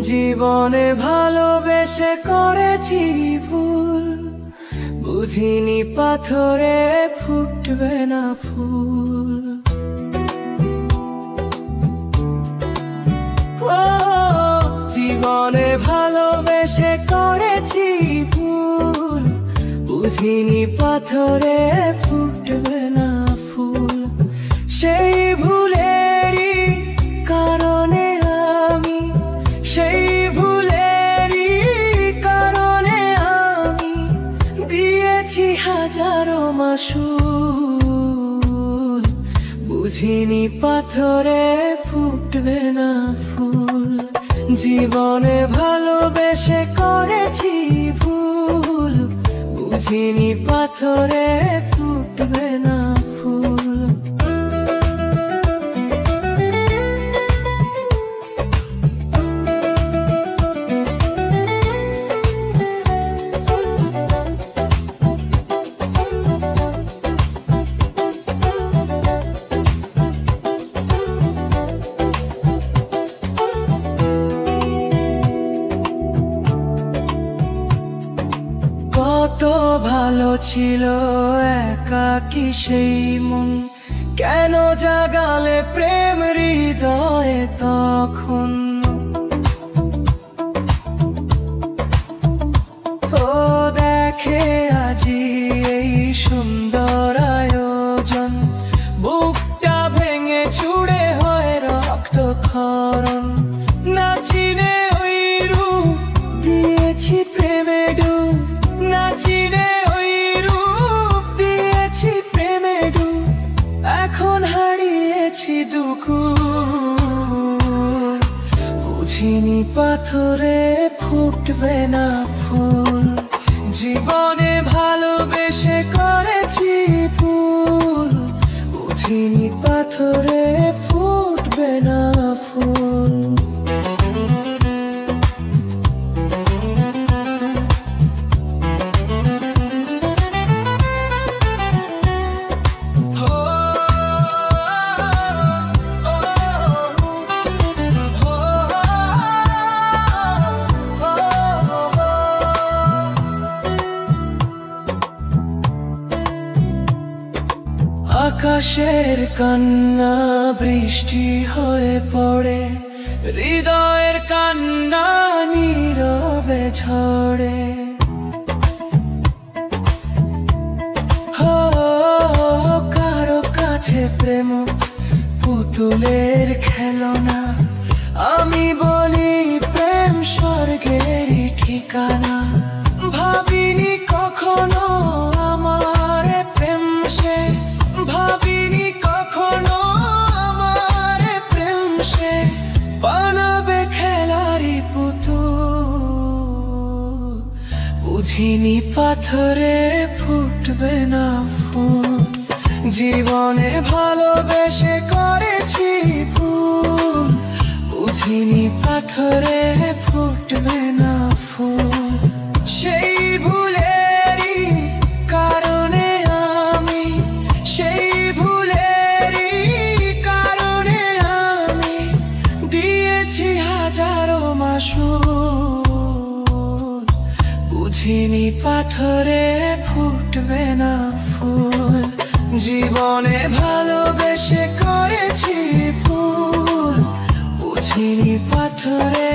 জীবনে ভালোবেসে করেছি ভুল, বুঝিনি পাথরে ফুটবে না ফুল। জীবনে ভালোবেসে করেছি ভুল, বুঝিনি পাথরে ফুটবে না ফুল। সেই ভুলেরই কারণে আমি, সেই ভুলেরই কারণে আমি দিয়েছি হাজারো মাসুল, বুঝিনি পাথরে ফুটবে না ফুল। জীবনে ভালোবেসে করেছি ভুল, বুঝিনি পাথরে ফুটবে না ফুল। কত ভালো ছিল একাকী সেই মন, কেন জাগালে প্রেম হৃদয়ে তখন। ও দেখে আজি এই সুন্দর আয়োজন, বুকটা ভেঙে চুড়ে হয় রক্তক্ষরণ। না চিনে ওই রূপ দিয়েছি প্রেমে ডুব, না চিনে ওই রূপ দিয়েছি প্রেমে ডুব। এখন হারিয়েছি দুকুল, বুঝিনি পাথরে ফুটবে না ফুল। জীবনে ভালোবেসে করেছি ভুল, বুঝিনি পাথরে ফুটবে না ফুল। আকাশের কান্না বৃষ্টি হয়ে পড়ে, হৃদয়ের কান্না নীরবে ঝরে। কারো কাছে প্রেম পুতুলের খেলনা, আমি বলি প্রেম স্বর্গের ঠিকানা। ভাবিনি কখনো আমার প্রেম সে, ভাবিনি কখনো আমার প্রেম সে বানাবে খেলারি পুতুল, বুঝিনি পাথরে ফুটবে না ফুল। জীবনে ভালোবেসে করেছি ভুল, বুঝিনি পাথরে ফুটবে না ফুল। সেই ভুলেরই কারণে আমি, সেই ভুলেরই কারণে আমি দিয়েছি হাজারো মাসুল, বুঝিনি পাথরে ফুটবে না ফুল। জীবনে ভালোবেসে করেছি ভুল, বুঝিনি পাথরে